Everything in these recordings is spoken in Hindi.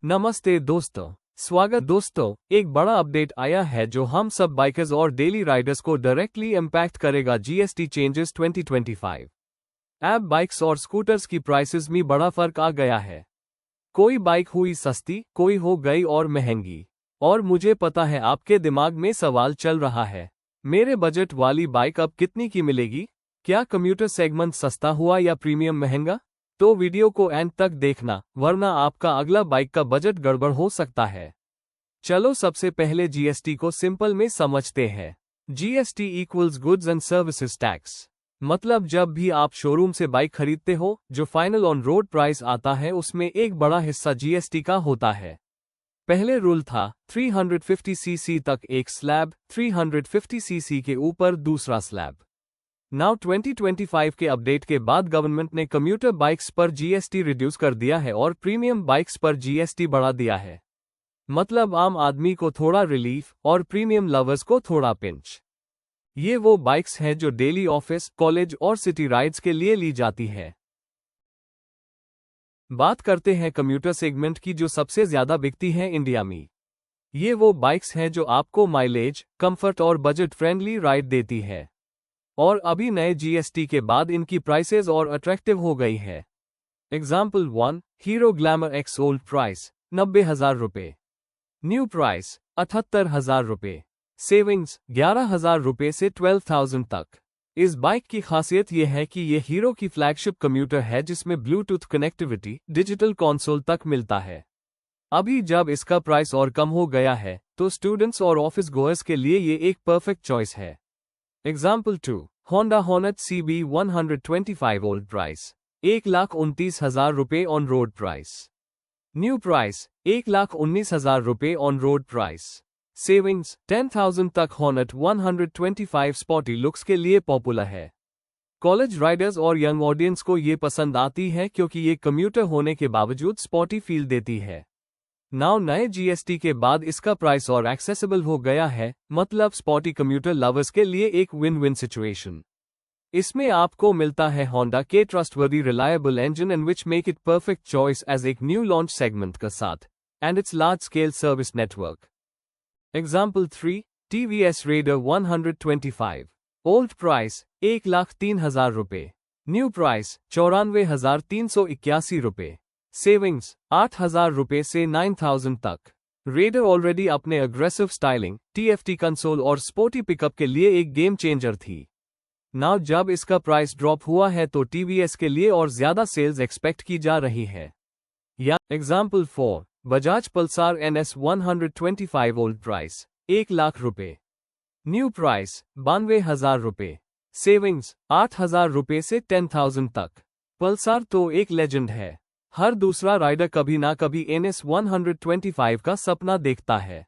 नमस्ते दोस्तों, स्वागत दोस्तों। एक बड़ा अपडेट आया है जो हम सब बाइकर्स और डेली राइडर्स को डायरेक्टली इम्पैक्ट करेगा। GST changes 2025। ऐप बाइक्स और स्कूटर्स की प्राइसेस में बड़ा फर्क आ गया है। कोई बाइक हुई सस्ती, कोई हो गई और महंगी। और मुझे पता है आपके दिमाग में सवाल चल रहा है, मेरे बजट वाली बाइक अब कितनी की मिलेगी? क्या कम्यूटर सेगमेंट सस्ता हुआ या प्रीमियम महंगा? तो वीडियो को एंड तक देखना, वरना आपका अगला बाइक का बजट गड़बड़ हो सकता है। चलो सबसे पहले जीएसटी को सिंपल में समझते हैं। GST equals goods and services tax. मतलब जब भी आप शोरूम से बाइक खरीदते हो, जो फाइनल ऑन रोड प्राइस आता है उसमें एक बड़ा हिस्सा जीएसटी का होता है। पहले रूल था 350 सीसी तक एक स्लैब, 350 सीसी के ऊपर दूसरा स्लैब। नाउ 2025 के अपडेट के बाद गवर्नमेंट ने कम्यूटर बाइक्स पर जीएसटी रिड्यूस कर दिया है और प्रीमियम बाइक्स पर जीएसटी बढ़ा दिया है। मतलब आम आदमी को थोड़ा रिलीफ और प्रीमियम लवर्स को थोड़ा पिंच। ये वो बाइक्स हैं जो डेली ऑफिस, कॉलेज और सिटी राइड्स के लिए ली जाती है। बात करते हैं कम्यूटर सेगमेंट की, जो सबसे ज्यादा बिकती है इंडिया में। ये वो बाइक्स हैं जो आपको माइलेज, कंफर्ट और बजट फ्रेंडली राइड देती है। और अभी नए जीएसटी के बाद इनकी प्राइसेस और अट्रैक्टिव हो गई है। Example 1, hero glamour x old price 90,000 रुपये, न्यू प्राइस 78,000 रुपये, सेविंग्स 11,000 रुपये से 12,000 तक। इस बाइक की खासियत यह है कि यह हीरो की फ्लैगशिप कम्यूटर है जिसमें ब्लूटूथ कनेक्टिविटी, डिजिटल कंसोल तक मिलता है। अभी जब इसका प्राइस और कम हो गया है तो स्टूडेंट्स और ऑफिस गोअर्स के लिए ये एक परफेक्ट चॉइस है। Example 2, Honda Hornet CB 125 old price 1,29,000 रुपये on road price, new price 1,19,000 रुपये ऑन रोड प्राइस, सेविंग्स 10,000 तक। Hornet 125 स्पॉटी लुक्स के लिए पॉपुलर है। कॉलेज राइडर्स और यंग ऑडियंस को ये पसंद आती है क्योंकि ये कम्यूटर होने के बावजूद स्पॉटी फील देती है। नाउ नए जीएसटी के बाद इसका प्राइस और एक्सेसिबल हो गया है, मतलब स्पॉटी कम्यूटर लवर्स के लिए एक विन विन सिचुएशन। इसमें आपको मिलता है होंडा के trustworthy reliable engine and which make it perfect choice as एक न्यू लॉन्च सेगमेंट के साथ and its large scale service network. Example 3, TVS Raider 125 old price 1,03,000 रुपये, न्यू प्राइस 94,381 रुपये, सेविंग्स 8,000 रुपये से 9,000 तक। रेडर ऑलरेडी अपने अग्रेसिव स्टाइलिंग, टीएफटी कंसोल और स्पोर्टी पिकअप के लिए एक गेम चेंजर थी। नाउ जब इसका प्राइस ड्रॉप हुआ है तो टीवीएस के लिए और ज्यादा सेल्स एक्सपेक्ट की जा रही है। या example 4, Bajaj Pulsar NS 125 old price 1,00,000 रुपये, न्यू प्राइस 92,000 रुपये, सेविंग्स 8,000 रुपये से 10,000 तक। पल्सार तो एक लेजेंड है। हर दूसरा राइडर कभी ना कभी NS 125 का सपना देखता है।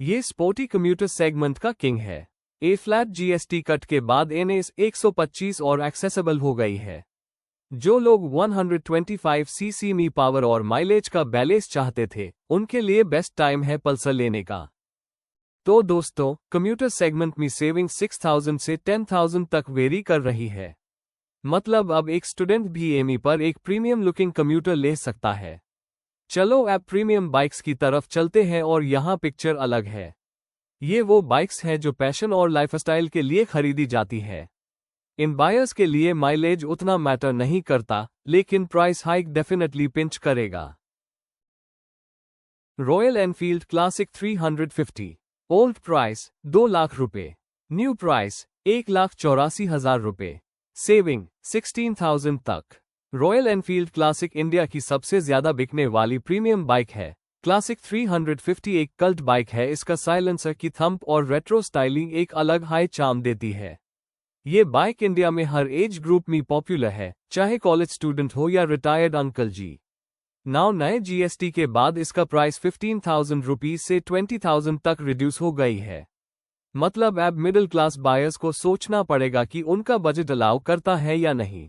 ये स्पोर्टी कम्यूटर सेगमेंट का किंग है। ए फ्लैट जीएसटी कट के बाद NS 125 और एक्सेसिबल हो गई है। जो लोग 125 सीसी में पावर और माइलेज का बैलेंस चाहते थे, उनके लिए बेस्ट टाइम है पल्सर लेने का। तो दोस्तों, कम्यूटर सेगमेंट में सेविंग 6,000 से 10,000 तक वेरी कर रही है। मतलब अब एक स्टूडेंट भी एमी पर एक प्रीमियम लुकिंग कम्यूटर ले सकता है। चलो अब प्रीमियम बाइक्स की तरफ चलते हैं और यहाँ पिक्चर अलग है। ये वो बाइक्स हैं जो पैशन और लाइफस्टाइल के लिए खरीदी जाती है। इन बायर्स के लिए माइलेज उतना मैटर नहीं करता, लेकिन प्राइस हाइक डेफिनेटली पिंच करेगा। Royal Enfield classic 350 old price 2,00,000 रुपये, न्यू प्राइस 1,84,000 रुपये, सेविंग 16,000 तक। रॉयल एनफील्ड क्लासिक इंडिया की सबसे ज्यादा बिकने वाली प्रीमियम बाइक है। क्लासिक 350 एक कल्ट बाइक है। इसका साइलेंसर की थंप और रेट्रो स्टाइलिंग एक अलग हाई चार्म देती है। ये बाइक इंडिया में हर एज ग्रुप में पॉपुलर है, चाहे कॉलेज स्टूडेंट हो या रिटायर्ड अंकल जी। नाउ नए जीएसटी के बाद इसका प्राइस 15,000 रुपीज से 20,000 तक रिड्यूस हो गई है। मतलब अब मिडिल क्लास बायर्स को सोचना पड़ेगा कि उनका बजट अलाउ करता है या नहीं।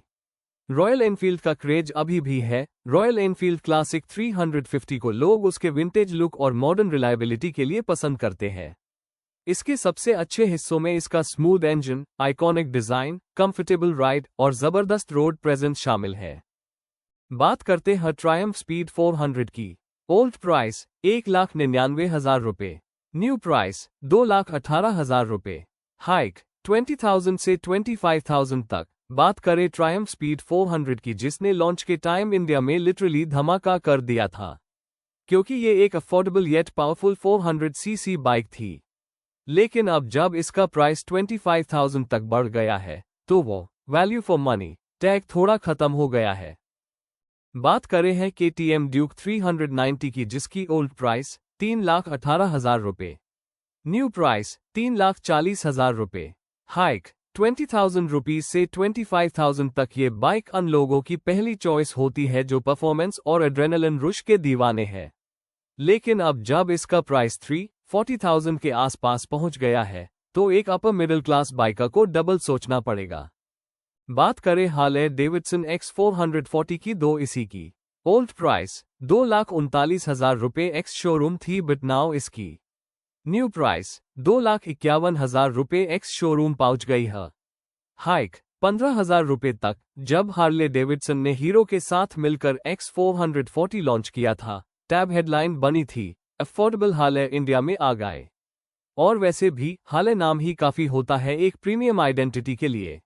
रॉयल एनफील्ड का क्रेज अभी भी है। रॉयल एनफील्ड क्लासिक 350 को लोग उसके विंटेज लुक और मॉडर्न रिलायबिलिटी के लिए पसंद करते हैं। इसके सबसे अच्छे हिस्सों में इसका smooth engine, iconic design, comfortable ride और जबरदस्त रोड प्रेजेंस शामिल है। बात करते हैं ट्रायम्फ स्पीड 400 की। ओल्ड प्राइस 1,99,000 रुपये, न्यू प्राइस 2,18,000 रुपये, हाइक 20,000 से 25,000 तक। बात करें ट्रायम्फ स्पीड 400 की, जिसने लॉन्च के टाइम इंडिया में लिटरली धमाका कर दिया था, क्योंकि ये एक affordable yet powerful 400 CC bike थी। लेकिन अब जब इसका प्राइस 25,000 तक बढ़ गया है, तो वो वैल्यू फॉर मनी टैग थोड़ा खत्म हो गया है। बात करें हैं KTM ड्यूक 390 की, जिसकी ओल्ड प्राइस 3,18,000 रुपये, न्यू प्राइस 3,40,000 रुपये, हाइक 20,000 रुपीज से 25,000 तक। ये बाइक अन लोगों की पहली चॉइस होती है जो परफॉर्मेंस और एड्रेनलिन रुश के दीवाने हैं। लेकिन अब जब इसका प्राइस 340,000 के आसपास पहुंच गया है, तो एक अपर मिडिल क्लास बाइकर को डबल सोचना पड़ेगा। बात करें हार्ले डेविडसन X440 की 2 इसी की। ओल्ड प्राइस 2,39,000 रुपये एक्स शोरूम थी, बट नाउ इसकी न्यू प्राइस 2,51,000 रुपये एक्स शोरूम पहुंच गई है। हाइक 15,000 रुपये तक। जब हार्ले डेविडसन ने हीरो के साथ मिलकर X440 लॉन्च किया था, टैब हेडलाइन बनी थी, अफोर्डेबल हार्ले इंडिया में आ गए। और वैसे भी हार्ले नाम ही काफी होता है एक प्रीमियम आइडेंटिटी के लिए।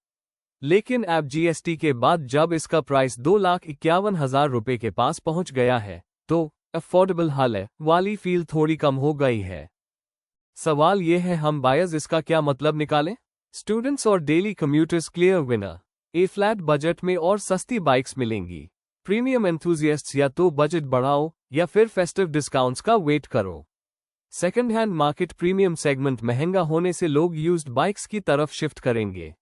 लेकिन अब GST के बाद जब इसका प्राइस 2,51,000 रुपये के पास पहुंच गया है, तो अफोर्डेबल हार्ले वाली फील थोड़ी कम हो गई है। सवाल यह है, हम बायर्स इसका क्या मतलब निकालें? स्टूडेंट्स और डेली कम्यूटर्स क्लियर विनर। ए फ्लैट बजट में और सस्ती बाइक्स मिलेंगी। प्रीमियम एंथुजियास्ट्स या तो बजट बढ़ाओ या फिर फेस्टिव डिस्काउंट्स का वेट करो। Second hand market premium segment महंगा होने से लोग यूज्ड बाइक्स की तरफ शिफ्ट करेंगे।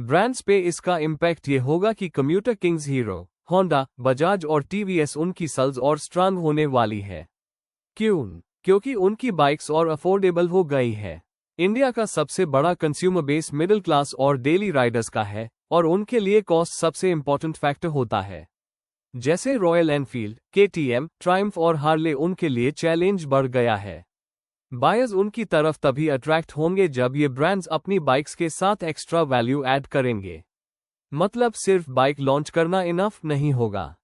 ब्रांड्स पे इसका इम्पैक्ट ये होगा कि commuter kings Hero, Honda, Bajaj और TVS उनकी सेल्स और स्ट्रांग होने वाली है। क्यों? क्योंकि उनकी बाइक्स और अफोर्डेबल हो गई है। इंडिया का सबसे बड़ा कंज्यूमर बेस मिडिल क्लास और डेली राइडर्स का है, और उनके लिए कॉस्ट सबसे इंपॉर्टेंट फैक्टर होता है। जैसे रॉयल एनफील्ड, KTM, ट्रायम्फ और हार्ले, उनके लिए चैलेंज बढ़ गया है। बायर्स उनकी तरफ तभी अट्रैक्ट होंगे जब ये ब्रांड्स अपनी बाइक्स के साथ एक्स्ट्रा वैल्यू ऐड करेंगे। मतलब सिर्फ बाइक लॉन्च करना इनफ नहीं होगा।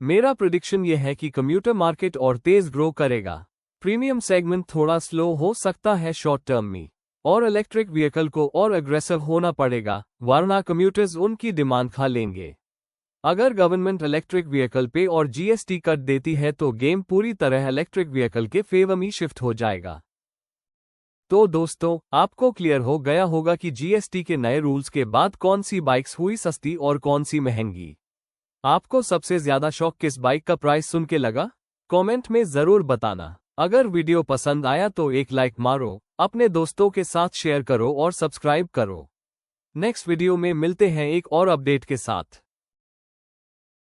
मेरा प्रेडिक्शन यह है कि कम्यूटर मार्केट और तेज ग्रो करेगा। प्रीमियम सेगमेंट थोड़ा स्लो हो सकता है शॉर्ट टर्म में, और इलेक्ट्रिक व्हीकल को और अग्रेसिव होना पड़ेगा, वरना कम्यूटर्स उनकी डिमांड खा लेंगे। अगर गवर्नमेंट इलेक्ट्रिक व्हीकल पे और GST कट देती है तो गेम पूरी तरह इलेक्ट्रिक व्हीकल के फेवर में शिफ्ट हो जाएगा। तो दोस्तों, आपको क्लियर हो गया होगा कि GST के नए रूल्स के बाद कौन सी बाइक्स हुई सस्ती और कौन सी महंगी। आपको सबसे ज्यादा शॉक किस बाइक का प्राइस सुन के लगा? कमेंट में जरूर बताना। अगर वीडियो पसंद आया तो एक लाइक मारो, अपने दोस्तों के साथ शेयर करो और सब्सक्राइब करो। नेक्स्ट वीडियो में मिलते हैं एक और अपडेट के साथ।